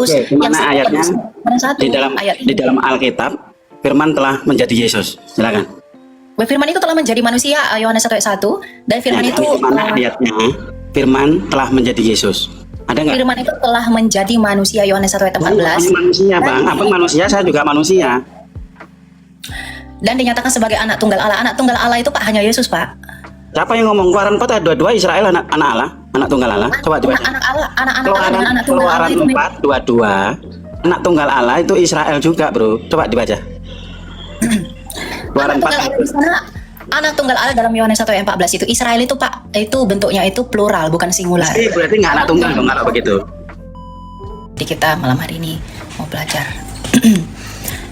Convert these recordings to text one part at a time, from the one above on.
Oke, di yang mana ayatnya? mana satu ayat Di dalam Alkitab, Firman telah menjadi Yesus. Silakan. Firman itu telah menjadi manusia, Yohanes 1 ayat 1, dan Firman itu Di mana ayatnya? Firman telah menjadi Yesus. Ada nggak? Firman itu telah menjadi manusia, Yohanes 1 ayat 14. Hanya manusia, Bang. Apa manusia? Saya juga manusia. Dan dinyatakan sebagai anak tunggal Allah. Anak tunggal Allah itu Pak hanya Yesus, Pak. Siapa yang ngomong? Keluaran 4 ayat 22 Israel anak Allah, anak tunggal Allah. Coba dibaca. Anak Allah, anak-anak Allah dengan anak tunggal Allah itu Keluaran 4 22 anak tunggal Allah itu Israel juga, Bro. Coba dibaca. Keluaran 4. Anak tunggal Allah dalam Yohanes 1 ayat 14 itu Israel itu Pak, itu bentuknya itu plural bukan singular. Berarti nggak anak tunggal dong kalau begitu. Jadi kita malam hari ini mau belajar.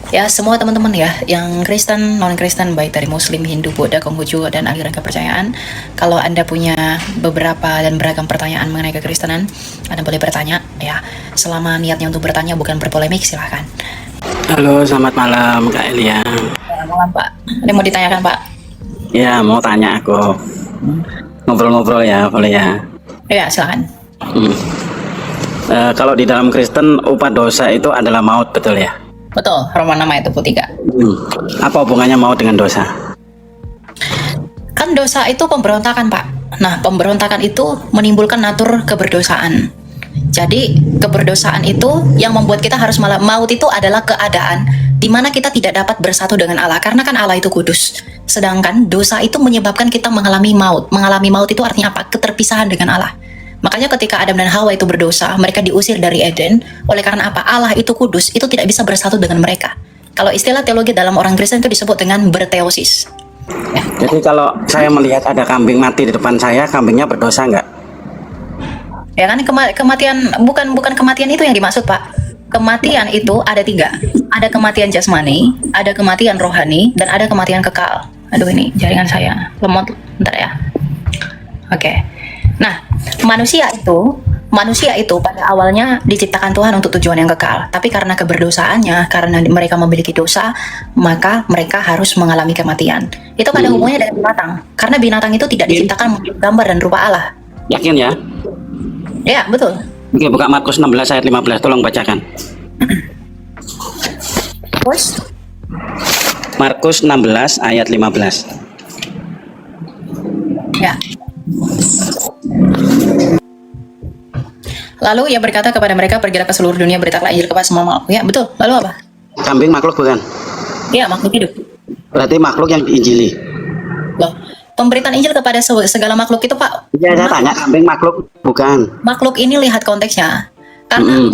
Ya semua teman-teman ya, yang Kristen, non-Kristen, baik dari Muslim, Hindu, Buddha, Konghucu, dan aliran kepercayaan. Kalau Anda punya beberapa dan beragam pertanyaan mengenai kekristenan, Anda boleh bertanya ya. Selama niatnya untuk bertanya bukan berpolemik, silahkan. Halo, selamat malam Kak Elia. Selamat malam Pak. Ada yang mau ditanyakan Pak? Ya, mau tanya aku. Ngobrol-ngobrol ya, boleh ya? Ya, silakan. Kalau di dalam Kristen, upah dosa itu adalah maut, betul ya? Betul, Roma 6 ayat 23. Apa hubungannya maut dengan dosa? Kan dosa itu pemberontakan Pak. Nah, pemberontakan itu menimbulkan natur keberdosaan. Jadi keberdosaan itu yang membuat kita harus maut itu adalah keadaan di mana kita tidak dapat bersatu dengan Allah, karena kan Allah itu kudus. Sedangkan dosa itu menyebabkan kita mengalami maut. Mengalami maut itu artinya apa? Keterpisahan dengan Allah. Makanya ketika Adam dan Hawa itu berdosa, mereka diusir dari Eden. Oleh karena apa? Allah itu kudus, itu tidak bisa bersatu dengan mereka. Kalau istilah teologi dalam orang Kristen itu disebut dengan berteosis. Ya. Jadi kalau saya melihat ada kambing mati di depan saya, kambingnya berdosa nggak? Ya kan kematian bukan kematian itu yang dimaksud Pak. Kematian itu ada 3. Ada kematian jasmani, ada kematian rohani, dan ada kematian kekal. Aduh ini jaringan saya lemot, bentar ya. Oke. Nah, manusia itu pada awalnya diciptakan Tuhan untuk tujuan yang kekal. Tapi karena keberdosaannya, karena mereka memiliki dosa, maka mereka harus mengalami kematian. Itu pada hubungannya dengan binatang. Karena binatang itu tidak diciptakan menurut gambar dan rupa Allah. Yakin ya? Ya, betul. Oke, buka Markus 16 ayat 15, tolong bacakan. Terus? Markus 16 ayat 15. Ya. Lalu ia berkata kepada mereka, pergilah ke seluruh dunia, beritakanlah Injil kepada semua makhluk. Ya, betul. Lalu apa? Kambing makhluk bukan? Ya, makhluk hidup. Berarti makhluk yang diinjili. Loh, pemberitaan Injil kepada segala makhluk itu, Pak. Ya, saya tanya kambing makhluk bukan? Makhluk ini lihat konteksnya. Karena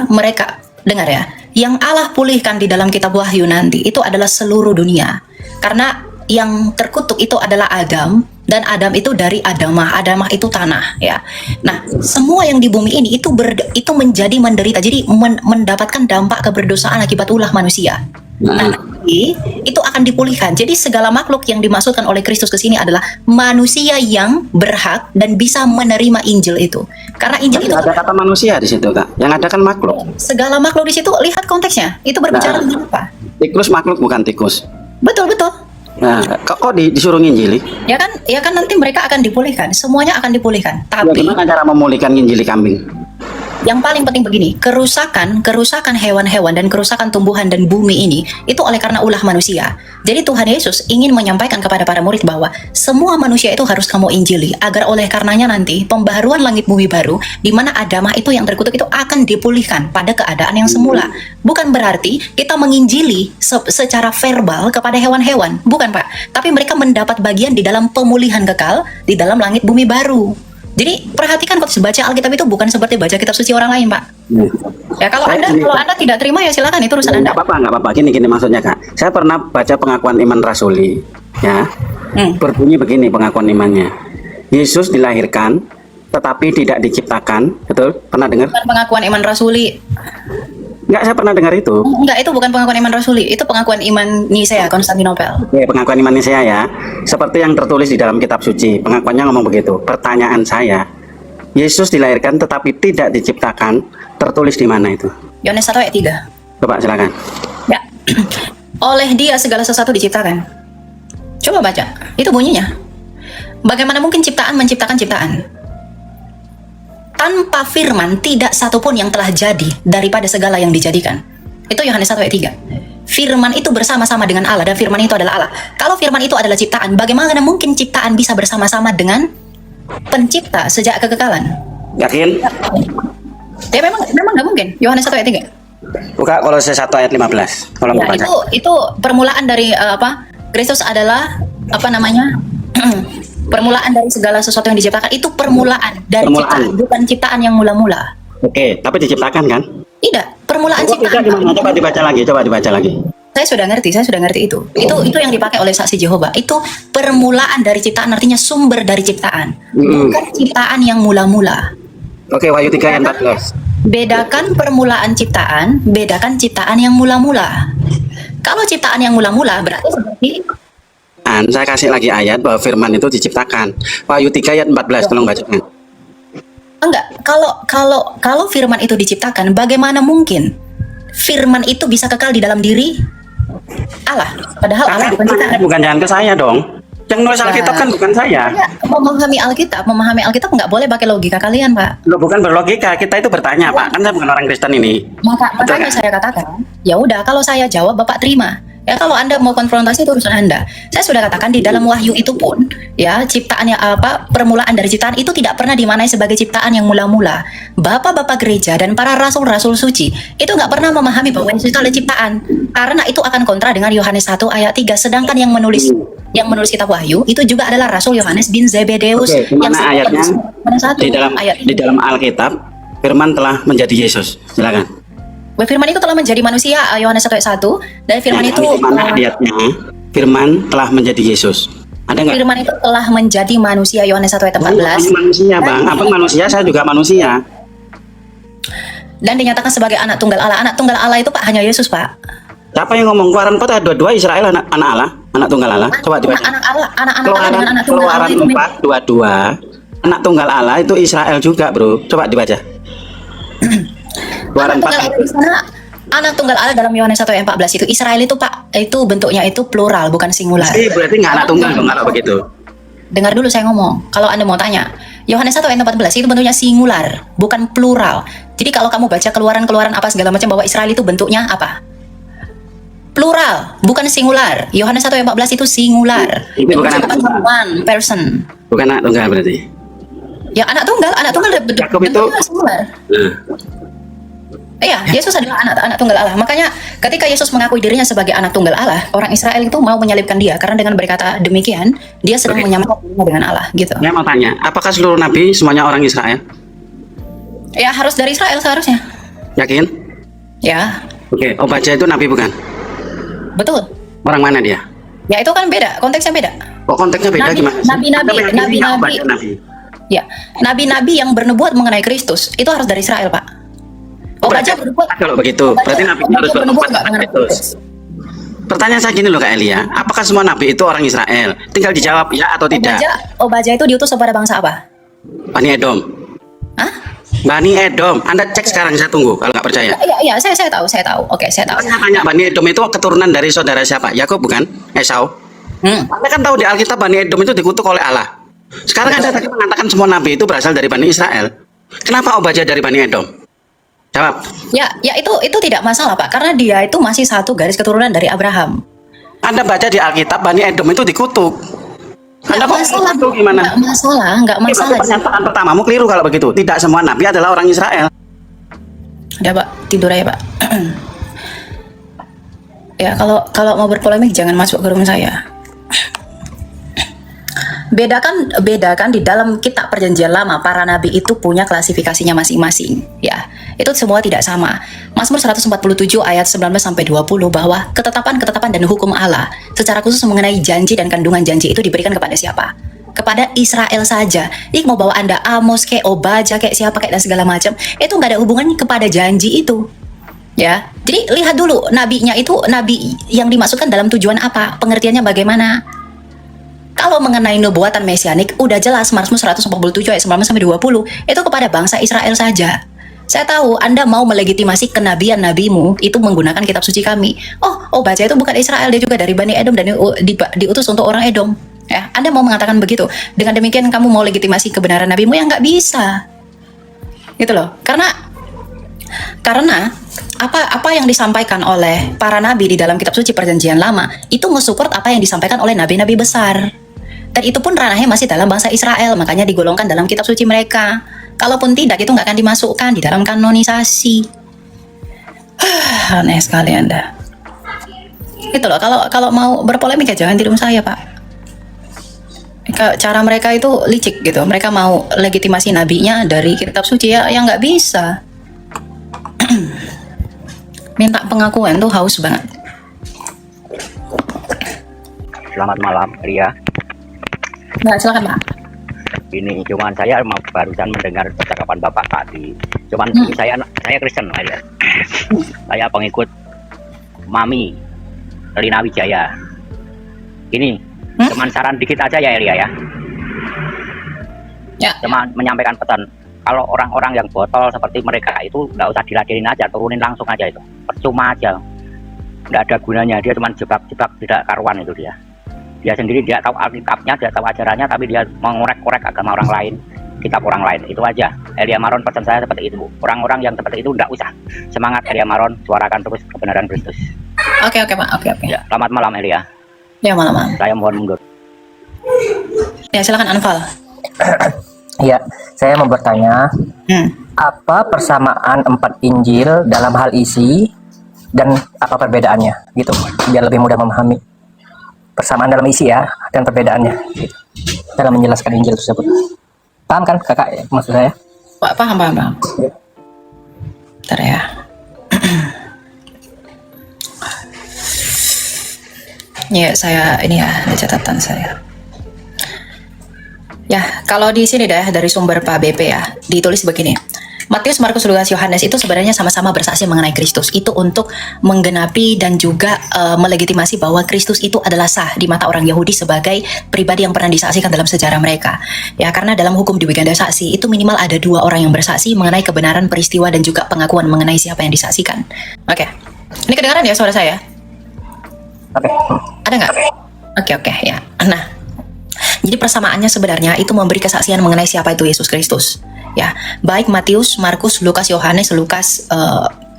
mereka dengar ya, yang Allah pulihkan di dalam kitab Wahyu nanti itu adalah seluruh dunia. Karena yang terkutuk itu adalah Adam, dan Adam itu dari Adamah. Adamah itu tanah ya. Nah, semua yang di bumi ini itu menjadi menderita. Jadi mendapatkan dampak keberdosaan akibat ulah manusia. Nah, nanti itu akan dipulihkan. Jadi segala makhluk yang dimaksudkan oleh Kristus ke sini adalah manusia yang berhak dan bisa menerima Injil itu. Karena Injil itu ada kata manusia di situ, Kak. Yang ada kan makhluk. Segala makhluk di situ, lihat konteksnya. Itu berbicara tentang apa? Tikus makhluk bukan tikus. Betul. Nah, kok disuruh nginjili? Ya kan nanti mereka akan dipulihkan. Semuanya akan dipulihkan. Tapi gimana cara memulihkan nginjili kambing? yang paling penting begini, kerusakan hewan-hewan dan kerusakan tumbuhan dan bumi ini itu oleh karena ulah manusia. Jadi Tuhan Yesus ingin menyampaikan kepada para murid bahwa semua manusia itu harus kamu injili, agar oleh karenanya nanti pembaharuan langit bumi baru di mana Adamah itu yang terkutuk itu akan dipulihkan pada keadaan yang semula. Bukan berarti kita menginjili secara verbal kepada hewan-hewan, bukan Pak. Tapi mereka mendapat bagian di dalam pemulihan kekal di dalam langit bumi baru. Jadi perhatikan kalau baca Alkitab itu bukan seperti baca kitab suci orang lain, Pak. Ya kalau Anda tidak terima ya silakan, itu urusan Anda. Nggak apa-apa. Gini maksudnya, Kak. Saya pernah baca pengakuan iman rasuli, ya. Berbunyi begini pengakuan imannya. Yesus dilahirkan tetapi tidak diciptakan, betul? Pernah dengar? Bukan pengakuan iman rasuli. Enggak, saya pernah dengar itu. Enggak, itu bukan pengakuan iman rasuli, itu pengakuan iman Nisea, Konstantinopel. Ya, pengakuan iman Nisea ya. Seperti yang tertulis di dalam kitab suci. Pengakuannya ngomong begitu. Pertanyaan saya, Yesus dilahirkan tetapi tidak diciptakan, tertulis di mana itu? Yohanes 1 ayat 3. Coba silakan. Ya. Oleh Dia segala sesuatu diciptakan. Coba baca. Itu bunyinya. Bagaimana mungkin ciptaan menciptakan ciptaan? tanpa firman tidak satupun yang telah jadi daripada segala yang dijadikan. Itu Yohanes 1 ayat 3. Firman itu bersama-sama dengan Allah dan firman itu adalah Allah. Kalau firman itu adalah ciptaan, bagaimana mungkin ciptaan bisa bersama-sama dengan pencipta sejak kekekalan? Yakin? Ya memang nggak mungkin. Yohanes 1 ayat 3. Buka Kolose 1 ayat 15. Kalau mau Ya, baca. itu permulaan dari Kristus adalah permulaan dari segala sesuatu yang diciptakan. Itu permulaan dari ciptaan, bukan ciptaan yang mula-mula. Oke, tapi diciptakan kan? Tidak, permulaan Tidak ciptaan. gimana? Coba dibaca lagi. Saya sudah ngerti itu. Itu yang dipakai oleh saksi Jehovah. Itu permulaan dari ciptaan, artinya sumber dari ciptaan. Bukan ciptaan yang mula-mula. Oke, Wahyu 3 ayat 14. Bedakan permulaan ciptaan, bedakan ciptaan yang mula-mula. Kalau ciptaan yang mula-mula berarti seperti Saya kasih lagi ayat bahwa firman itu diciptakan. Wahyu 3 ayat 14, tolong bacakan. enggak. Kalau firman itu diciptakan, bagaimana mungkin firman itu bisa kekal di dalam diri Allah? Padahal Allah bukan ciptaan. Bukan, jangan ke saya dong. Yang nulis Alkitab kan bukan saya. Ya, memahami Alkitab nggak boleh pakai logika kalian, Pak. Lo bukan berlogika, kita itu bertanya, Pak. Kan saya bukan orang Kristen ini. Makanya saya katakan, ya udah kalau saya jawab Bapak terima. Ya kalau Anda mau konfrontasi itu urusan Anda. Saya sudah katakan di dalam Wahyu itu pun, ya ciptaannya permulaan dari ciptaan itu tidak pernah dimaknai sebagai ciptaan yang mula-mula. Bapak-bapak gereja dan para rasul-rasul suci itu nggak pernah memahami bahwa Yesus itu adalah ciptaan, karena itu akan kontra dengan Yohanes 1 ayat 3. Sedangkan yang menulis kitab Wahyu itu juga adalah Rasul Yohanes bin Zebedeus. Oke, yang ayatnya di dalam Alkitab firman telah menjadi Yesus. Silakan. Firman itu telah menjadi manusia, Yohanes 1 ayat 1, dan firman itu mana ayatnya? Firman telah menjadi Yesus. Ada nggak? firman itu telah menjadi manusia, Yohanes 1 ayat 14. Manusia, Bang. Apa manusia? Saya juga manusia. Dan dinyatakan sebagai anak tunggal Allah. Anak tunggal Allah itu Pak hanya Yesus, Pak. Siapa yang ngomong? Keluaran 4 ayat 22 Israel anak Allah, anak tunggal Allah. Coba dibaca. Anak Allah, anak-anak Allah dengan anak tunggal Allah Keluaran itu 4 22 anak tunggal Allah itu Israel juga, Bro. Coba dibaca. Keluaran 4 Allah di sana, anak tunggal Allah dalam Yohanes 1 ayat 14 itu Israel itu Pak, itu bentuknya itu plural bukan singular. berarti nggak anak tunggal dong kalau begitu. Dengar dulu saya ngomong. Kalau Anda mau tanya, Yohanes 1 ayat 14 itu bentuknya singular, bukan plural. Jadi kalau kamu baca keluaran apa segala macam bahwa Israel itu bentuknya apa? Plural, bukan singular. Yohanes 1 ayat 14 itu singular. Ini bukan anak tunggal. One person. Bukan anak tunggal berarti. Ya anak tunggal Yakub itu bentuknya singular. Iya, Yesus adalah anak tunggal Allah. Makanya ketika Yesus mengakui dirinya sebagai anak tunggal Allah, orang Israel itu mau menyalibkan dia karena dengan berkata demikian, dia sedang menyamakan dirinya dengan Allah, gitu. Saya mau tanya, apakah seluruh nabi semuanya orang Israel? Ya harus dari Israel seharusnya. Yakin? Ya, Oke, Obadya itu nabi bukan? betul. Orang mana dia? Ya itu kan beda, konteksnya beda. Oh, konteksnya beda gimana? Nabi-nabi. Ya, nabi-nabi yang bernubuat mengenai Kristus itu harus dari Israel, Pak. Obadya bernubuat. Kalau begitu, berarti nabi harus bernubuat mengenai Kristus. Pertanyaan saya gini loh Kak Elia, apakah semua nabi itu orang Israel? Tinggal dijawab ya atau tidak. Obadya itu diutus kepada bangsa apa? Bani Edom. Hah? Bani Edom. Anda cek sekarang, saya tunggu kalau nggak percaya. Iya, saya tahu. Oke, saya tahu. Saya tanya, Bani Edom itu keturunan dari saudara siapa? Yakub bukan? Esau. Anda kan tahu di Alkitab Bani Edom itu dikutuk oleh Allah. Sekarang Anda tadi mengatakan semua nabi itu berasal dari Bani Israel. Kenapa Obadya dari Bani Edom? Jawab. Ya itu tidak masalah Pak, karena dia itu masih satu garis keturunan dari Abraham. Anda baca di Alkitab Bani Edom itu dikutuk. Anda Nggak masalah, itu gimana? nggak masalah. Pernyataan pertamamu keliru kalau begitu. Tidak semua nabi adalah orang Israel. Udah Pak, tidur aja Pak. Ya kalau mau berpolemik jangan masuk ke rumah saya. Bedakan di dalam kitab perjanjian lama para nabi itu punya klasifikasinya masing-masing, ya. Itu semua tidak sama. Mazmur 147 ayat 19 sampai 20 bahwa ketetapan-ketetapan dan hukum Allah secara khusus mengenai janji dan kandungan janji itu diberikan kepada siapa? Kepada Israel saja. Ini mau bawa Anda Amos kayak Obadya kayak siapa kayak dan segala macam, itu nggak ada hubungannya kepada janji itu. Ya. Jadi lihat dulu nabinya itu nabi yang dimasukkan dalam tujuan apa? Pengertiannya bagaimana? Kalau mengenai nubuatan mesianik, udah jelas Mazmur 147 ayat 19 sampai 20 itu kepada bangsa Israel saja. Saya tahu Anda mau melegitimasi kenabian nabimu itu menggunakan kitab suci kami. Obadya itu bukan Israel, dia juga dari Bani Edom dan diutus untuk orang Edom. Ya, Anda mau mengatakan begitu. Dengan demikian kamu mau legitimasi kebenaran nabimu yang nggak bisa. Gitu loh. Karena apa yang disampaikan oleh para nabi di dalam kitab suci Perjanjian Lama itu nge-support apa yang disampaikan oleh nabi-nabi besar. Dan itu pun ranahnya masih dalam bangsa Israel, makanya digolongkan dalam kitab suci mereka. Kalaupun tidak, itu nggak akan dimasukkan di dalam kanonisasi. Aneh sekali Anda. Itu loh, kalau mau berpolemik ya jangan di rumah saya, Pak. Cara mereka itu licik gitu. Mereka mau legitimasi nabinya dari kitab suci ya, yang nggak bisa. Minta pengakuan tuh haus banget. Selamat malam, Ria. Nah, silakan Pak. Ini cuman saya barusan mendengar percakapan Bapak tadi. Cuman saya Kristen aja. Saya pengikut Mami Rina Wijaya. Ini cuman saran dikit aja ya, Ria ya. Ya. Cuma menyampaikan pesan. Kalau orang-orang yang botol seperti mereka itu nggak usah diladenin aja, turunin langsung aja itu. Percuma aja. Nggak ada gunanya. Dia cuma jebak-jebak tidak karuan itu dia. Dia sendiri dia tahu Alkitabnya, dia tahu ajarannya, tapi dia mengorek-korek agama orang lain, kitab orang lain. Itu aja. Elia Maron pesan saya seperti itu. Orang-orang yang seperti itu enggak usah. Semangat Elia Maron, suarakan terus kebenaran Kristus. Oke Pak. Oke. Ya, selamat malam Elia. Ya, malam. Saya mohon mundur. Ya, silakan Anfal. Iya, saya mau bertanya, apa persamaan 4 Injil dalam hal isi dan apa perbedaannya, gitu, biar lebih mudah memahami. Persamaan dalam isi ya, dan perbedaannya gitu, dalam menjelaskan Injil tersebut. Paham kan kakak ya, maksud saya? Paham. Bentar ya. Ya, saya ini ya, ada catatan saya. Ya, kalau di sini dah dari sumber Pak BP ya, ditulis begini. Matius, Markus, Lukas, Yohanes itu sebenarnya sama-sama bersaksi mengenai Kristus. Itu untuk menggenapi dan juga melegitimasi bahwa Kristus itu adalah sah di mata orang Yahudi sebagai pribadi yang pernah disaksikan dalam sejarah mereka. Ya, karena dalam hukum di Wiganda Saksi itu minimal ada 2 orang yang bersaksi mengenai kebenaran peristiwa dan juga pengakuan mengenai siapa yang disaksikan. Oke. Ini kedengaran ya suara saya? Oke. Ada nggak? Oke, ya. Nah, jadi persamaannya sebenarnya itu memberi kesaksian mengenai siapa itu Yesus Kristus. Ya, baik Matius, Markus, Lukas, Yohanes, Lukas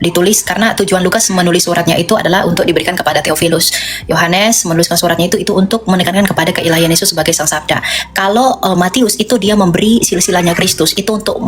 ditulis karena tujuan Lukas menulis suratnya itu adalah untuk diberikan kepada Theophilus. Yohanes menuliskan suratnya itu untuk menekankan kepada keilahian Yesus sebagai sang sabda. Kalau Matius itu dia memberi silsilahnya Kristus itu untuk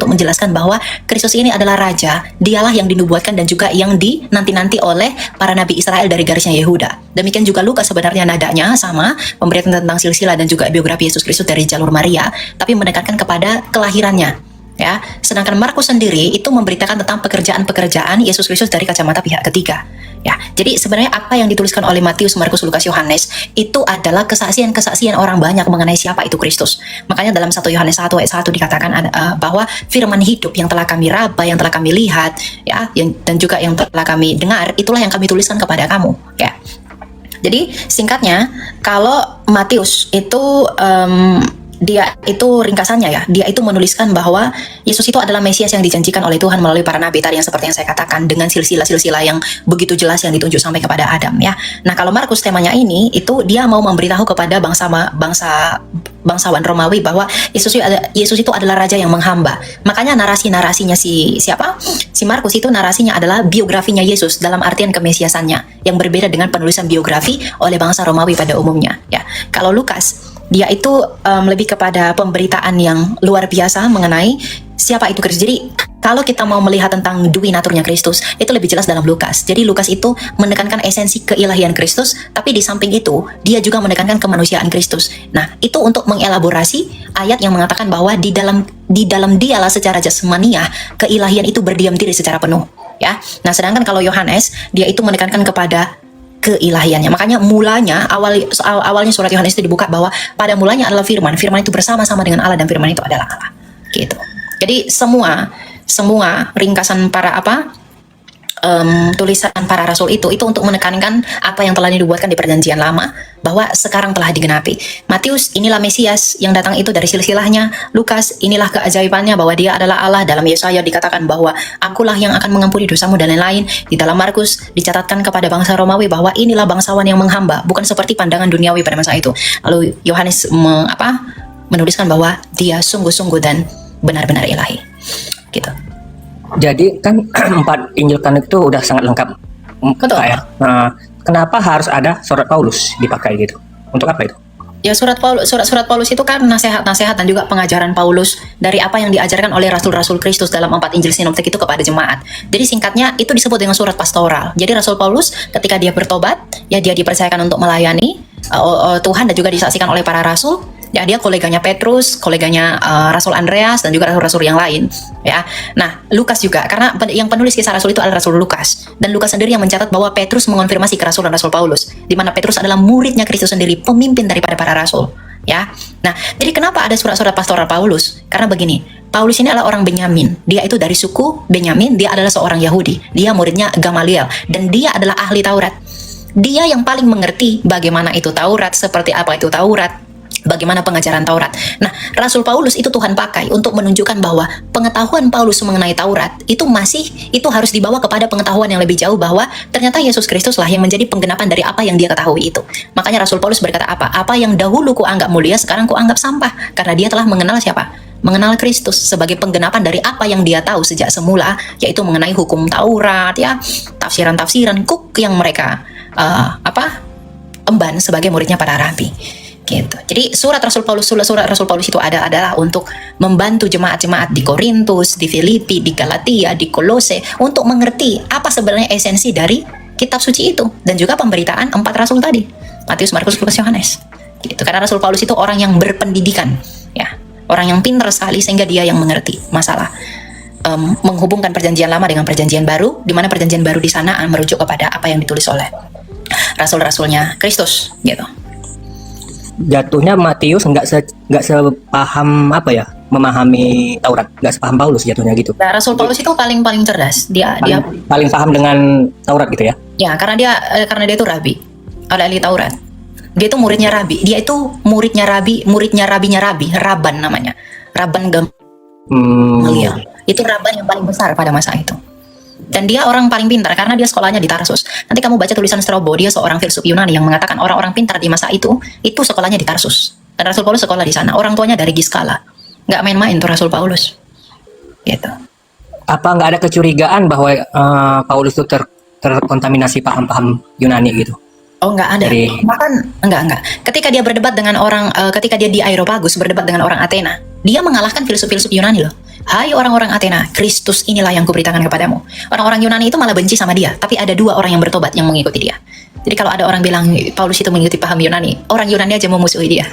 menjelaskan bahwa Kristus ini adalah raja, dialah yang dinubuatkan dan juga yang dinanti-nanti oleh para nabi Israel dari garisnya Yehuda. Demikian juga Lukas sebenarnya nadanya sama, memberikan tentang silsilah dan juga biografi Yesus Kristus dari jalur Maria, tapi menekankan kepada kelahirannya. Ya, sedangkan Markus sendiri itu memberitakan tentang pekerjaan-pekerjaan Yesus Kristus dari kacamata pihak ketiga. Ya, jadi sebenarnya apa yang dituliskan oleh Matius, Markus, Lukas, Yohanes itu adalah kesaksian-kesaksian orang banyak mengenai siapa itu Kristus. Makanya dalam 1 Yohanes 1 ayat 1 dikatakan bahwa firman hidup yang telah kami raba, yang telah kami lihat, ya, dan juga yang telah kami dengar, itulah yang kami tuliskan kepada kamu. Ya. Jadi singkatnya, kalau Matius itu dia itu ringkasannya ya, dia itu menuliskan bahwa Yesus itu adalah Mesias yang dijanjikan oleh Tuhan melalui para nabi tadi yang seperti yang saya katakan dengan silsilah-silsilah yang begitu jelas yang ditunjuk sampai kepada Adam ya. Nah, kalau Markus temanya ini itu dia mau memberitahu kepada bangsawan Romawi bahwa Yesus itu adalah raja yang menghamba. Makanya narasinya si Markus itu narasinya adalah biografinya Yesus dalam artian kemesiasannya yang berbeda dengan penulisan biografi oleh bangsa Romawi pada umumnya ya. Kalau Lukas dia itu lebih kepada pemberitaan yang luar biasa mengenai siapa itu Kristus. Jadi kalau kita mau melihat tentang dui naturnya Kristus, itu lebih jelas dalam Lukas. Jadi Lukas itu menekankan esensi keilahian Kristus, tapi di samping itu dia juga menekankan kemanusiaan Kristus. Nah, itu untuk mengelaborasi ayat yang mengatakan bahwa di dalam dialah secara jasmaniah keilahian itu berdiam diri secara penuh. Ya. Nah, sedangkan kalau Yohanes dia itu menekankan kepada keilahiannya. Makanya awalnya surat Yohanes itu dibuka bahwa pada mulanya adalah firman itu bersama-sama dengan Allah dan firman itu adalah Allah. Gitu. Jadi semua ringkasan para tulisan para rasul itu untuk menekankan apa yang telah dibuatkan di Perjanjian Lama bahwa sekarang telah digenapi. Matius, inilah Mesias yang datang itu dari silsilahnya. Lukas, inilah keajaibannya bahwa dia adalah Allah. Dalam Yesaya dikatakan bahwa akulah yang akan mengampuni dosamu dan lain-lain. Di dalam Markus dicatatkan kepada bangsa Romawi bahwa inilah bangsawan yang menghamba, bukan seperti pandangan duniawi pada masa itu. Lalu Yohanes menuliskan bahwa dia sungguh-sungguh dan benar-benar ilahi. gitu. Jadi kan 4 Injil kan itu udah sangat lengkap. Betul. Kak, ya. Nah, kenapa harus ada surat Paulus dipakai gitu? Untuk apa itu? Ya surat Paulus itu kan nasihat-nasihat dan juga pengajaran Paulus dari apa yang diajarkan oleh rasul-rasul Kristus dalam 4 Injil sinoptik itu kepada jemaat. Jadi singkatnya itu disebut dengan surat pastoral. Jadi Rasul Paulus ketika dia bertobat, ya dia dipercayakan untuk melayani Tuhan dan juga disaksikan oleh para rasul. Ya dia koleganya Petrus, koleganya Rasul Andreas dan juga rasul-rasul yang lain. Ya, nah Lukas juga karena yang penulis kisah Rasul itu adalah Rasul Lukas dan Lukas sendiri yang mencatat bahwa Petrus mengonfirmasi kerasulan Rasul Paulus, di mana Petrus adalah muridnya Kristus sendiri, pemimpin daripada para rasul. Ya, nah jadi kenapa ada surat-surat pastoral Paulus? Karena begini, Paulus ini adalah orang Benyamin, dia itu dari suku Benyamin, dia adalah seorang Yahudi, dia muridnya Gamaliel dan dia adalah ahli Taurat. Dia yang paling mengerti bagaimana itu Taurat, seperti apa itu Taurat, bagaimana pengajaran Taurat. Nah, Rasul Paulus itu Tuhan pakai untuk menunjukkan bahwa pengetahuan Paulus mengenai Taurat itu harus dibawa kepada pengetahuan yang lebih jauh bahwa ternyata Yesus Kristus lah yang menjadi penggenapan dari apa yang dia ketahui itu. Makanya Rasul Paulus berkata apa? Apa yang dahulu kuanggap mulia sekarang kuanggap sampah, karena dia telah mengenal siapa? Mengenal Kristus sebagai penggenapan dari apa yang dia tahu sejak semula, yaitu mengenai hukum Taurat, ya, tafsiran-tafsiran kuk yang mereka emban sebagai muridnya para rabi. Gitu. Jadi surat Rasul Paulus itu adalah untuk membantu jemaat-jemaat di Korintus, di Filipi, di Galatia, di Kolose untuk mengerti apa sebenarnya esensi dari kitab suci itu dan juga pemberitaan 4 rasul tadi, Matius, Markus, Lukas, Yohanes. Gitu. Karena Rasul Paulus itu orang yang berpendidikan, ya, orang yang pintar sekali sehingga dia yang mengerti masalah menghubungkan perjanjian lama dengan perjanjian baru, di mana perjanjian baru di sana merujuk kepada apa yang ditulis oleh rasul-rasulnya Kristus, gitu. Jatuhnya Matius nggak sepaham memahami Taurat, nggak sepaham Paulus jatuhnya gitu. Nah, Rasul Paulus itu paling cerdas. Dia paling paham dengan Taurat gitu ya. Ya, karena dia itu rabi, ahli Taurat. Dia itu muridnya rabi. Dia itu muridnya rabinya rabi, Raban namanya. Raban Gamaliel. Itu Raban yang paling besar pada masa itu. Dan dia orang paling pintar karena dia sekolahnya di Tarsus. Nanti kamu baca tulisan Strabo, dia seorang filsuf Yunani yang mengatakan orang-orang pintar di masa itu sekolahnya di Tarsus. Dan Rasul Paulus sekolah di sana. Orang tuanya dari Giskala. Nggak main-main tuh Rasul Paulus. Gitu. Apa nggak ada kecurigaan bahwa Paulus itu terkontaminasi paham-paham Yunani gitu? Oh, nggak ada. Bahkan enggak. Ketika dia berdebat dengan ketika dia di Areopagus berdebat dengan orang Athena, dia mengalahkan filsuf-filsuf Yunani loh. Hai orang-orang Athena, Kristus inilah yang kuberitakan kepadamu. Orang-orang Yunani itu malah benci sama dia, tapi ada 2 orang yang bertobat yang mengikuti dia. Jadi kalau ada orang bilang Paulus itu mengikuti paham Yunani, orang Yunani aja memusuhi dia.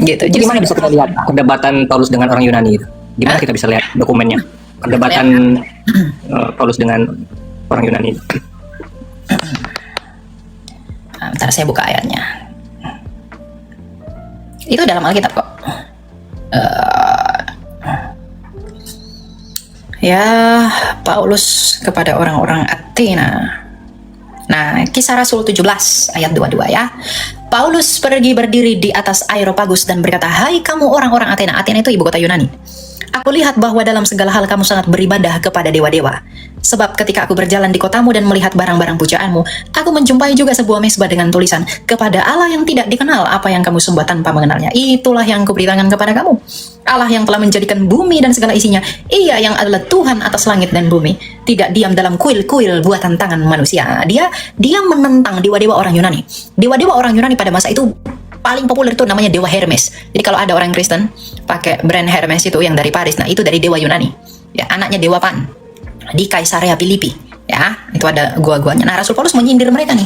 Gitu. Jadi gimana bisa kita lihat perdebatan Paulus dengan orang Yunani itu? Gimana kita bisa lihat dokumennya? Perdebatan Paulus dengan orang Yunani. Bentar saya buka ayatnya. Itu dalam Alkitab kok. Ya, Paulus kepada orang-orang Athena. Nah, Kisah Rasul 17 ayat 22 ya. Paulus pergi berdiri di atas Areopagus dan berkata, "Hai kamu orang-orang Athena." Athena itu ibu kota Yunani. "Aku lihat bahwa dalam segala hal kamu sangat beribadah kepada dewa-dewa. Sebab ketika aku berjalan di kotamu dan melihat barang-barang pujaanmu, aku menjumpai juga sebuah mezbah dengan tulisan, kepada Allah yang tidak dikenal apa yang kamu sembah tanpa mengenalnya. Itulah yang kuberitakan kepada kamu. Allah yang telah menjadikan bumi dan segala isinya. Ia yang adalah Tuhan atas langit dan bumi. Tidak diam dalam kuil-kuil buatan tangan manusia." Dia menentang dewa-dewa orang Yunani. Dewa-dewa orang Yunani pada masa itu paling populer itu namanya dewa Hermes. Jadi kalau ada orang Kristen pakai brand Hermes itu yang dari Paris, nah itu dari dewa Yunani. Ya, anaknya dewa Pan di Kaisarea Filipi. Ya, itu ada gua-guanya. Nah, Rasul Paulus menyindir mereka nih.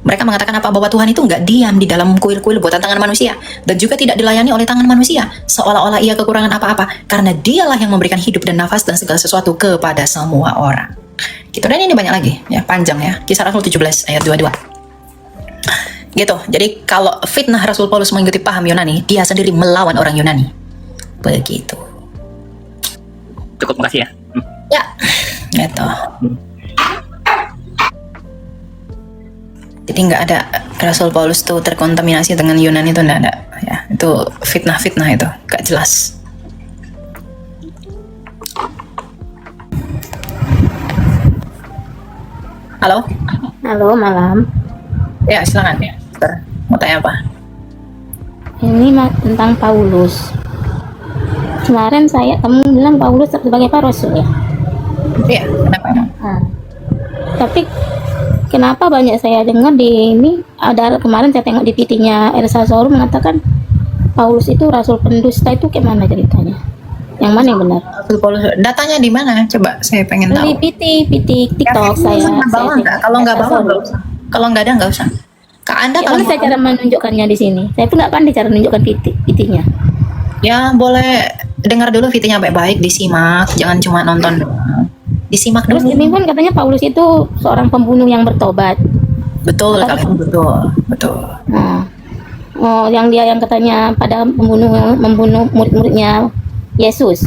Mereka mengatakan apa? Bahwa Tuhan itu nggak diam di dalam kuil-kuil buatan tangan manusia dan juga tidak dilayani oleh tangan manusia, seolah-olah ia kekurangan apa-apa, karena dialah yang memberikan hidup dan nafas dan segala sesuatu kepada semua orang. Gitu. Dan ini banyak lagi, ya, panjang ya. Kisah Rasul 17 ayat 22. Gitu. Jadi kalau fitnah Rasul Paulus mengikuti paham Yunani, dia sendiri melawan orang Yunani. Begitu. Cukup, makasih ya. Ya, gitu. Jadi nggak ada Rasul Paulus tuh terkontaminasi dengan Yunani itu nggak ada. Ya, itu fitnah-fitnah itu, nggak jelas. Halo? Halo, malam. Ya, silakan ya. Mau tanya apa? Ini tentang Paulus. Kemarin kamu bilang Paulus sebagai para rasul ya. Iya, kenapa emang? Tapi kenapa banyak saya dengar di ini, ada kemarin saya tengok di PT-nya Elsa Soru mengatakan Paulus itu rasul pendusta, itu gimana ceritanya? Yang mana yang benar? Datanya di mana? Coba saya pengen tahu. Di PT TikTok saya. Bawa nggak? Kalau nggak bawa nggak usah. Kalau nggak ada nggak usah. Kak Anda kalau saya cara menunjukkannya di sini. Saya pun nggak pandai cara menunjukkan PT-nya. Ya boleh dengar dulu VT-nya baik-baik, disimak, jangan cuma nonton doang. Disimak dulu. Terus ini pun katanya Paulus itu seorang pembunuh yang bertobat. Betul, kalian betul. Oh, yang katanya pada membunuh murid-muridnya Yesus.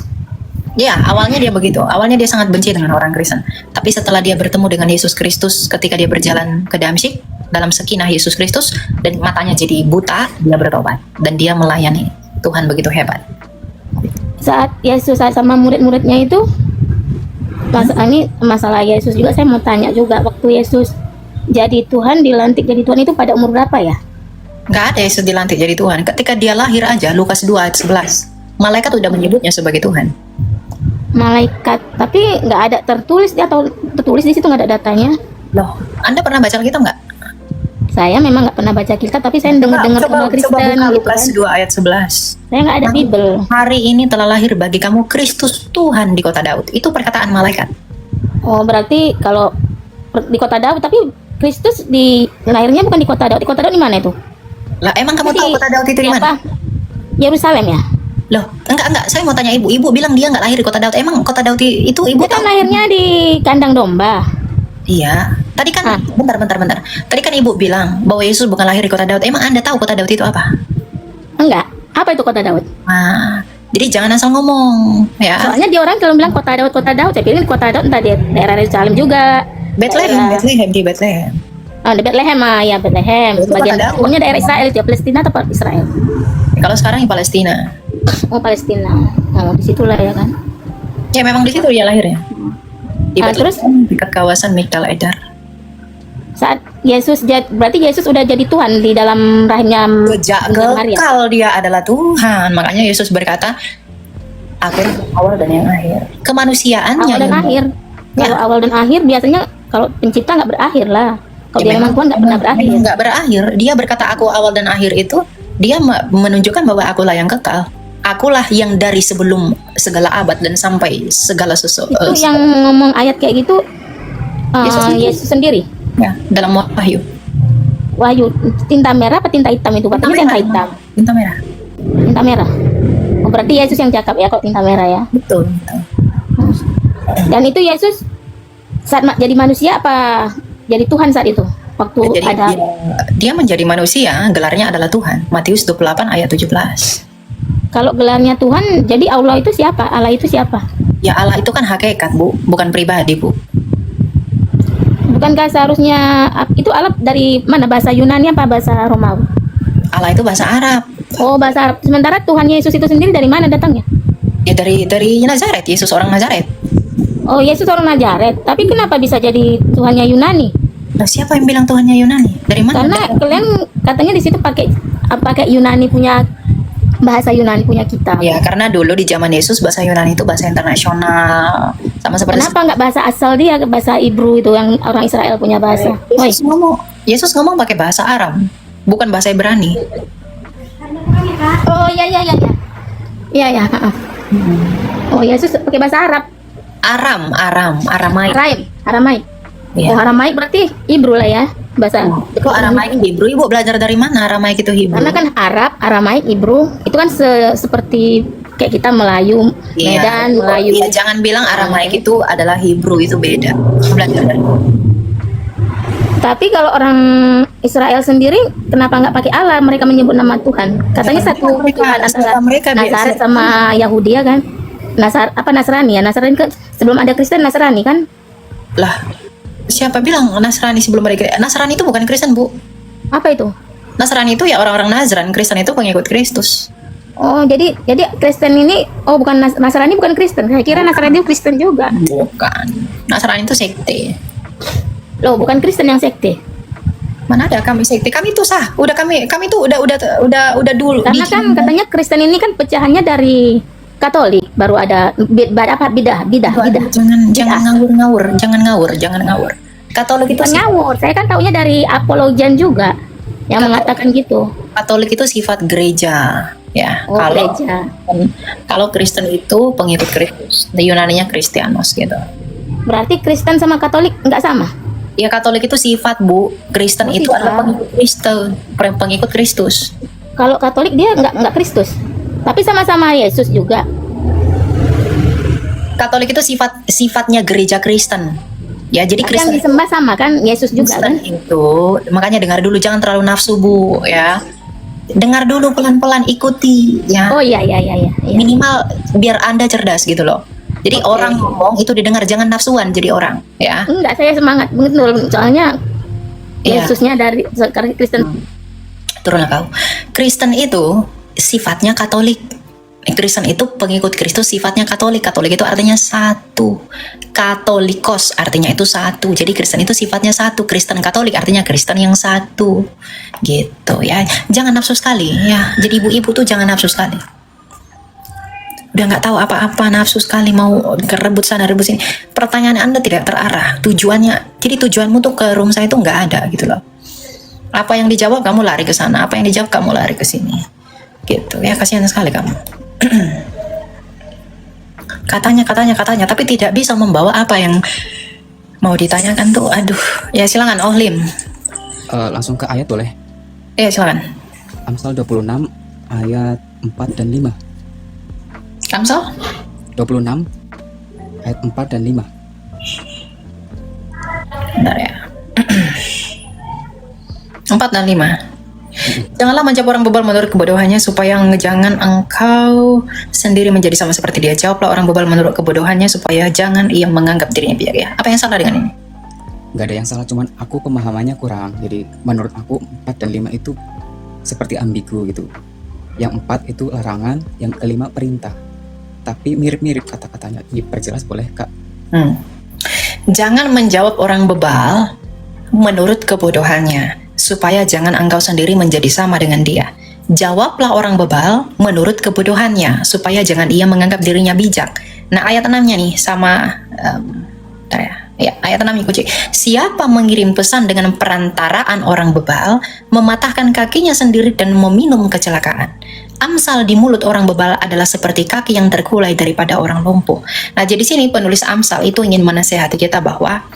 Ya, awalnya dia begitu. Awalnya dia sangat benci dengan orang Kristen. Tapi setelah dia bertemu dengan Yesus Kristus ketika dia berjalan ke Damsyik dalam sekinah Yesus Kristus dan matanya jadi buta, dia bertobat dan dia melayani Tuhan begitu hebat. Saat Yesus sama murid-muridnya itu, ini masalah Yesus juga saya mau tanya juga, waktu Yesus jadi Tuhan, dilantik jadi Tuhan itu pada umur berapa ya? Nggak ada Yesus dilantik jadi Tuhan. Ketika dia lahir aja, Lukas 2 ayat 11, malaikat udah menyebutnya sebagai Tuhan. Malaikat, tapi nggak ada tertulis atau tertulis di situ, nggak ada datanya. Loh, Anda pernah baca Alkitab nggak? Saya memang nggak pernah baca Alkitab, tapi saya dengar-dengar orang Kristen buka gitu Lukas kan. 2 ayat 11. Saya nggak ada Bible. Hari ini telah lahir bagi kamu Kristus Tuhan di kota Daud. Itu perkataan malaikat. Oh, berarti kalau di kota Daud, tapi Kristus lahirnya bukan di kota Daud. Di kota Daud di mana itu? Lah, emang kamu Jadi, tahu kota Daud itu di mana? Yerusalem ya? Loh, enggak. Saya mau tanya ibu. Ibu bilang dia nggak lahir di kota Daud. Emang kota Daud itu ibu Dia kan tahu? lahirnya di kandang domba. Iya. Tadi kan, bentar. Tadi kan ibu bilang bahwa Yesus bukan lahir di kota Daud. Emang Anda tahu kota Daud itu apa? Enggak. Apa itu kota Daud? Nah, jadi jangan asal ngomong, ya. Soalnya dia orang kalau bilang kota Daud. Saya pikir kota Daud entah di daerah Yerusalem juga. Bethlehem di Bethlehem. Oh, di Bethlehem ya Bethlehem. Itu Bagian kota Daud. pokoknya daerah Israel itu, Palestina atau Israel? Kalau sekarang di Palestina. Oh, Palestina. Oh, di situlah ya kan. Ya memang di situ dia lahirnya. Di Terus dekat kawasan Migdal Eder. saat Yesus berarti Yesus udah jadi Tuhan di dalam rahimnya Sejak Maria. kekal dia adalah Tuhan. Makanya Yesus berkata, aku yang awal dan yang akhir. Kemanusiaannya Awal dan yang- akhir. Ya. Kalau awal dan akhir biasanya kalau pencipta nggak berakhir lah. Kalau dia memang Tuhan nggak pernah berakhir. Nggak berakhir. Dia berkata aku awal dan akhir itu, dia menunjukkan bahwa akulah yang kekal. Akulah yang dari sebelum segala abad dan sampai segala sesuatu. Itu yang ngomong ayat kayak gitu Yesus sendiri. Ya, dalam Wahyu. Wahyu, tinta merah apa tinta hitam itu? Katanya tinta hitam. Tinta merah. Tinta merah. Oh, berarti Yesus yang cakap ya kok tinta merah ya. Betul. Dan itu Yesus saat jadi manusia apa jadi Tuhan saat itu? Waktu Jadi ada dia menjadi manusia, gelarnya adalah Tuhan. Matius 28 ayat 17. kalau gelarnya Tuhan, jadi Allah itu siapa? Allah itu siapa? Ya Allah itu kan hakikat, Bu, bukan pribadi, Bu. Bukankah seharusnya itu Allah dari mana, bahasa Yunani apa bahasa Romawi? Allah itu bahasa Arab. Oh, bahasa Arab. Sementara Tuhan Yesus itu sendiri dari mana datangnya? Ya dari Nazaret, Yesus orang Nazaret. Oh, Yesus orang Nazaret. Tapi kenapa bisa jadi Tuhannya Yunani? Nah, siapa yang bilang Tuhannya Yunani? Dari mana? Karena kalian katanya di situ pakai Yunani punya bahasa Yunani punya kita. Ya, karena dulu di zaman Yesus bahasa Yunani itu bahasa internasional. Sama seperti Kenapa nggak bahasa asal dia, bahasa Ibru itu yang orang Israel punya bahasa? Woi, Yesus ngomong pakai bahasa Arab, bukan bahasa Ibrani. oh iya. Maaf. Oh, Yesus pakai bahasa Arab. Aramaik. Aramaik. Ya. Oh, Aramaik berarti Ibru lah ya, bahasa. Itu Aramaik Hebrew. Ibu belajar dari mana Aramaik itu Hebrew? Karena kan Arab, Aramaik, Ibru itu kan seperti kayak kita Melayu, Iya. Medan, Melayu. Iya, jangan bilang Aramaik itu adalah Hebrew, itu beda. Belajar dari. Tapi kalau orang Israel sendiri kenapa nggak pakai Allah? Mereka menyebut nama Tuhan. Katanya Ya, satu mereka- Tuhan antara mereka biasa. Nazaret sama Yahudi ya kan? Nasrani ya? Nasrani kan sebelum ada Kristen Nasrani kan? Lah, siapa bilang Nasrani sebelum mereka? Nasrani itu bukan Kristen, Bu. Apa itu? Nasrani itu ya orang-orang Nazran, Kristen itu pengikut Kristus. Oh, jadi Kristen ini bukan Nasrani bukan Kristen. Saya kira Nasrani itu Kristen juga. Bukan. Nasrani itu sekte. Loh, bukan Kristen yang sekte. Mana ada kami sekte? Kami itu sah. Udah kami itu udah dulu. Karena kan katanya Kristen ini kan pecahannya dari Katolik baru ada bidah. Jangan ngawur. Katolik itu Ngawur. Saya kan taunya dari apologian juga yang mengatakan gitu. Katolik itu sifat gereja, ya. Oh, gereja. Kalau Kristen itu pengikut Kristus, Yunaninya Kristianos gitu. Berarti Kristen sama Katolik nggak sama? Ya, Katolik itu sifat, Bu. Kristen itu sifat. adalah pengikut Kristus. Kalau Katolik dia nggak Kristus, tapi sama-sama Yesus juga. Katolik itu sifatnya gereja Kristen. Ya, jadi Tapi yang Kristen disembah sama kan Yesus juga kan? itu, makanya dengar dulu, jangan terlalu nafsu, Bu, ya. Dengar dulu pelan-pelan, ikuti, ya. Oh iya. Minimal biar Anda cerdas gitu loh. Jadi orang ngomong itu didengar, jangan nafsuan jadi orang, ya. Enggak, saya semangat betul. Soalnya Iya. Yesusnya dari Kristen. Turunlah kau. Kristen itu sifatnya Katolik. Kristen itu pengikut Kristus, sifatnya Katolik. Katolik itu artinya satu. Katolikos artinya itu satu. Jadi Kristen itu sifatnya satu. Kristen Katolik artinya Kristen yang satu. Gitu ya. Jangan nafsu sekali ya. Jadi ibu-ibu tuh jangan nafsu sekali. Udah nggak tahu apa-apa, nafsu sekali, mau rebut sana rebut sini. Pertanyaan Anda tidak terarah. Tujuannya, jadi tujuanmu tuh ke room saya itu nggak ada gitu loh. Apa yang dijawab kamu lari ke sana, apa yang dijawab kamu lari ke sini. Gitu ya, kasihan sekali kamu. katanya, tapi tidak bisa membawa apa yang mau ditanyakan tuh. Aduh, ya silakan Ohlim. Langsung ke ayat boleh? Iya, silakan. Amsal 26 ayat 4 dan 5. Amsal 26 ayat 4 dan 5. Bentar ya. 4 dan 5. Janganlah menjawab orang bebal menurut kebodohannya, supaya jangan engkau sendiri menjadi sama seperti dia. Jawablah orang bebal menurut kebodohannya, supaya jangan ia menganggap dirinya bijak, ya. Apa yang salah dengan ini? Gak ada yang salah, cuman aku pemahamannya kurang. Jadi menurut aku 4 dan 5 itu seperti ambigu gitu. Yang 4 itu larangan, yang kelima perintah. Tapi mirip-mirip kata-katanya. Diperjelas boleh, Kak? Jangan menjawab orang bebal menurut kebodohannya, supaya jangan engkau sendiri menjadi sama dengan dia. Jawablah orang bebal menurut kebodohannya, supaya jangan ia menganggap dirinya bijak. Nah, ayat 6-nya nih sama ayat 6 kunci. Siapa mengirim pesan dengan perantaraan orang bebal, mematahkan kakinya sendiri dan meminum kecelakaan. Amsal di mulut orang bebal adalah seperti kaki yang terkulai daripada orang lumpuh. Nah, jadi sini penulis Amsal itu ingin menasehati kita bahwa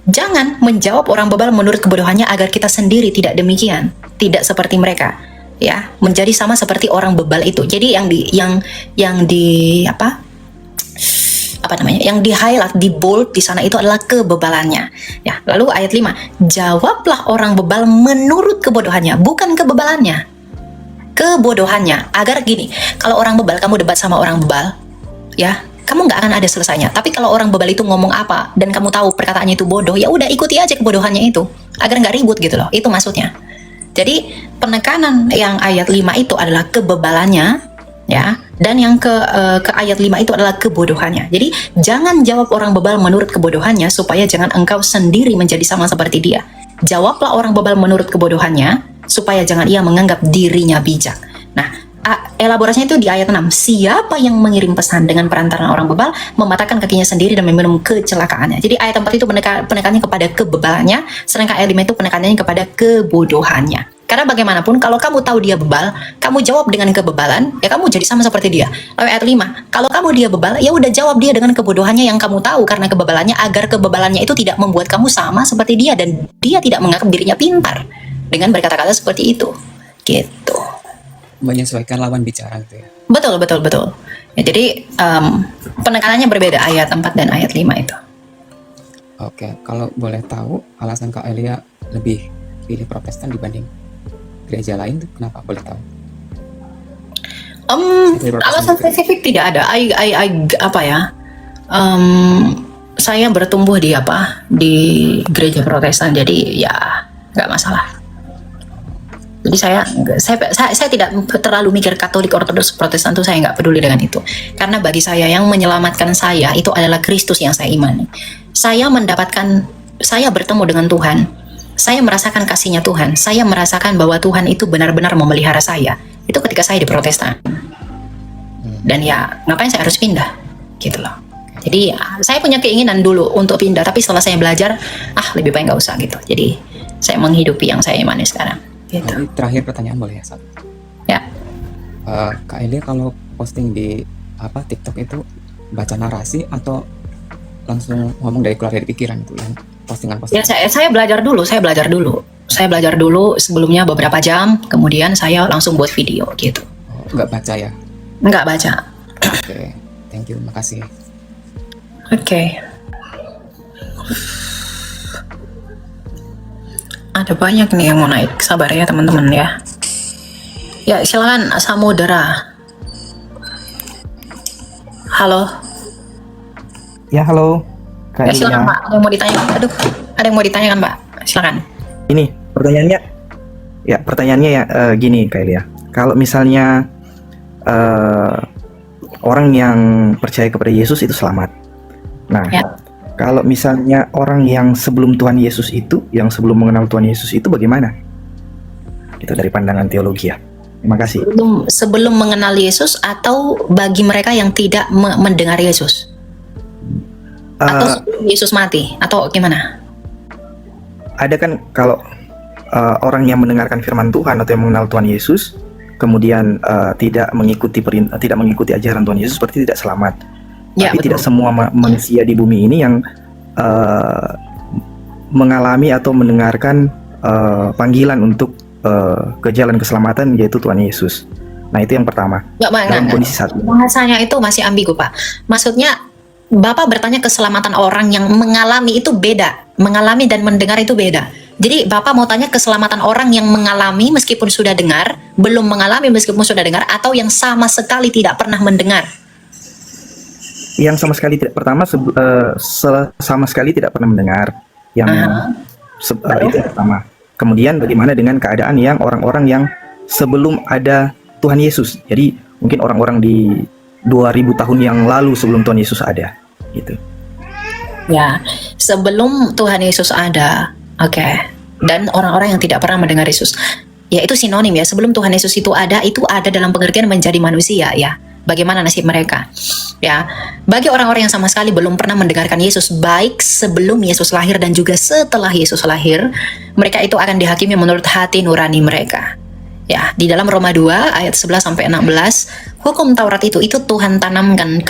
jangan menjawab orang bebal menurut kebodohannya agar kita sendiri tidak demikian, tidak seperti mereka, ya, menjadi sama seperti orang bebal itu. Jadi yang di highlight, di bold di sana itu adalah kebebalannya, ya. Lalu ayat 5, jawablah orang bebal menurut kebodohannya, bukan kebebalannya. Kebodohannya, agar gini, kalau orang bebal, kamu debat sama orang bebal, ya, kamu nggak akan ada selesainya. Tapi kalau orang bebal itu ngomong apa dan kamu tahu perkataannya itu bodoh, ya udah ikuti aja kebodohannya itu, agar nggak ribut gitu loh. Itu maksudnya. Jadi penekanan yang ayat 5 itu adalah kebebalannya, ya, dan yang ke ayat 5 itu adalah kebodohannya. Jadi jangan jawab orang bebal menurut kebodohannya, supaya jangan engkau sendiri menjadi sama seperti dia. Jawablah orang bebal menurut kebodohannya, supaya jangan ia menganggap dirinya bijak. Nah, elaborasinya itu di ayat 6. Siapa yang mengirim pesan dengan perantaraan orang bebal, mematahkan kakinya sendiri dan meminum kecelakaannya. Jadi ayat 4 itu penekanannya kepada kebebalannya, sedangkan ayat 5 itu penekanannya kepada kebodohannya. Karena bagaimanapun kalau kamu tahu dia bebal, kamu jawab dengan kebebalan, ya kamu jadi sama seperti dia. Lalu ayat 5, kalau kamu dia bebal, ya udah jawab dia dengan kebodohannya yang kamu tahu karena kebebalannya, agar kebebalannya itu tidak membuat kamu sama seperti dia dan dia tidak menganggap dirinya pintar dengan berkata-kata seperti itu. Gitu. Menyesuaikan lawan bicara gitu ya. Betul. Ya, jadi penekanannya berbeda ayat 4 dan ayat 5 itu. Oke, kalau boleh tahu alasan Kak Elia lebih pilih Protestan dibanding gereja lain tuh kenapa, boleh tahu? Alasan spesifik tidak ada. Saya bertumbuh di gereja Protestan, jadi ya nggak masalah. Jadi saya tidak terlalu mikir Katolik, Ortodoks, Protestan tuh saya nggak peduli dengan itu. Karena bagi saya yang menyelamatkan saya itu adalah Kristus yang saya imani. Saya bertemu dengan Tuhan. Saya merasakan kasihnya Tuhan. Saya merasakan bahwa Tuhan itu benar-benar memelihara saya. Itu ketika saya di Protestan. Dan ya ngapain saya harus pindah gitu loh. Jadi ya, saya punya keinginan dulu untuk pindah, tapi setelah saya belajar, lebih baik nggak usah gitu. Jadi saya menghidupi yang saya imani sekarang. Gitu. Ini terakhir pertanyaan boleh ya, Sat? Ya. Kak Elia kalau posting di TikTok itu baca narasi atau langsung ngomong dari keluar dari pikiran itu yang postingan-postingan? Ya saya belajar dulu. Saya belajar dulu sebelumnya beberapa jam, kemudian saya langsung buat video gitu. Oh, nggak baca ya? Nggak baca. Oke, thank you, makasih. Oke. Ada banyak nih yang mau naik. Sabar ya teman-teman ya. Ya silakan Samudera. Halo. Ya halo. Ya silakan Pak. Ada yang mau ditanyakan? Aduh, ada yang mau ditanyakan Pak. Silakan. Ini pertanyaannya ya gini Kak Elia. Kalau misalnya orang yang percaya kepada Yesus itu selamat. Nah, kalau misalnya orang yang sebelum Tuhan Yesus itu, yang sebelum mengenal Tuhan Yesus itu bagaimana? Itu dari pandangan teologi ya. Terima kasih. Sebelum mengenal Yesus atau bagi mereka yang tidak mendengar Yesus? Atau sebelum Yesus mati? Atau gimana? Ada kan kalau orang yang mendengarkan firman Tuhan atau yang mengenal Tuhan Yesus, kemudian tidak mengikuti ajaran Tuhan Yesus, seperti tidak selamat. Ya, tapi betul. tidak semua manusia di bumi ini yang mengalami atau mendengarkan panggilan untuk ke jalan keselamatan, yaitu Tuhan Yesus. Nah, itu yang pertama. Dalam kondisi saat ini. Bahasanya itu masih ambigu Pak. Maksudnya Bapak bertanya keselamatan orang yang mengalami itu beda. Mengalami dan mendengar itu beda. Jadi Bapak mau tanya keselamatan orang yang mengalami meskipun sudah dengar, belum mengalami meskipun sudah dengar, atau yang sama sekali tidak pernah mendengar? Yang sama sekali tidak, sama sekali tidak pernah mendengar. Yang itu yang pertama. Kemudian bagaimana dengan keadaan yang orang-orang yang sebelum ada Tuhan Yesus? Jadi mungkin orang-orang di 2000 tahun yang lalu sebelum Tuhan Yesus ada, gitu. Ya, sebelum Tuhan Yesus ada, oke. Dan orang-orang yang tidak pernah mendengar Yesus, ya itu sinonim ya. Sebelum Tuhan Yesus itu ada dalam pengertian menjadi manusia ya. Bagaimana nasib mereka? Ya, bagi orang-orang yang sama sekali belum pernah mendengarkan Yesus, baik sebelum Yesus lahir dan juga setelah Yesus lahir, mereka itu akan dihakimi menurut hati nurani mereka. Ya, di dalam Roma 2 ayat 11 sampai 16, hukum Taurat itu Tuhan tanamkan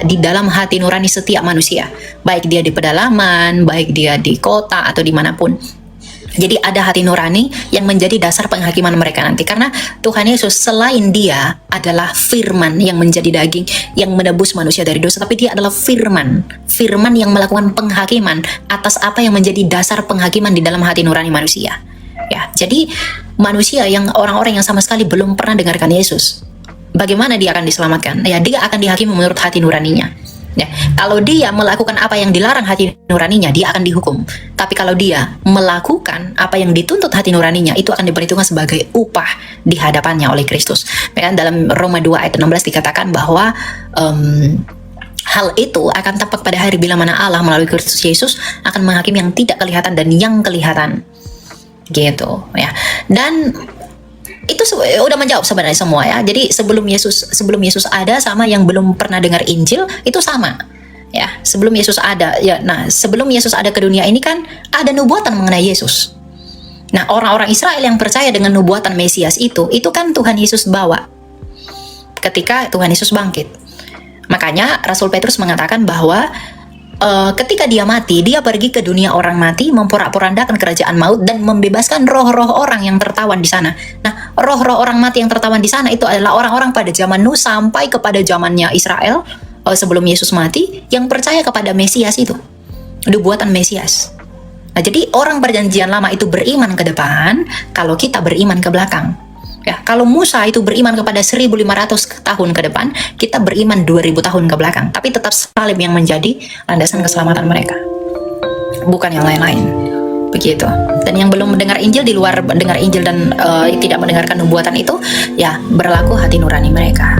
di dalam hati nurani setiap manusia, baik dia di pedalaman, baik dia di kota atau dimanapun. Jadi ada hati nurani yang menjadi dasar penghakiman mereka nanti. Karena Tuhan Yesus selain dia adalah firman yang menjadi daging, yang menebus manusia dari dosa, tapi dia adalah firman yang melakukan penghakiman atas apa yang menjadi dasar penghakiman di dalam hati nurani manusia. Ya, jadi manusia yang orang-orang yang sama sekali belum pernah dengarkan Yesus, bagaimana dia akan diselamatkan? Ya, dia akan dihakimi menurut hati nuraninya. Ya, kalau dia melakukan apa yang dilarang hati nuraninya, dia akan dihukum. Tapi kalau dia melakukan apa yang dituntut hati nuraninya, itu akan diperhitungkan sebagai upah di hadapannya oleh Kristus. Ya, dalam Roma 2 ayat 16 dikatakan bahwa hal itu akan tampak pada hari bila mana Allah melalui Kristus Yesus akan menghakimi yang tidak kelihatan dan yang kelihatan. Gitu ya. Dan itu udah menjawab sebenarnya semua ya. Jadi sebelum Yesus ada sama yang belum pernah dengar Injil itu sama. Ya, sebelum Yesus ada ya. Nah, sebelum Yesus ada ke dunia ini kan ada nubuatan mengenai Yesus. Nah, orang-orang Israel yang percaya dengan nubuatan Mesias itu kan Tuhan Yesus bawa ketika Tuhan Yesus bangkit. Makanya Rasul Petrus mengatakan bahwa ketika dia mati, dia pergi ke dunia orang mati, memporak-porandakan kerajaan maut dan membebaskan roh-roh orang yang tertawan di sana. Nah, roh-roh orang mati yang tertawan di sana itu adalah orang-orang pada zaman Nuh sampai kepada zamannya Israel sebelum Yesus mati yang percaya kepada Mesias itu, nubuatan Mesias. Nah, jadi orang perjanjian lama itu beriman ke depan, kalau kita beriman ke belakang. Ya, kalau Musa itu beriman kepada 1500 tahun ke depan, kita beriman 2000 tahun ke belakang. Tapi tetap salib yang menjadi landasan keselamatan mereka, bukan yang lain-lain. Begitu. Dan yang belum mendengar Injil, di luar mendengar Injil dan tidak mendengarkan nubuatan itu, ya berlaku hati nurani mereka.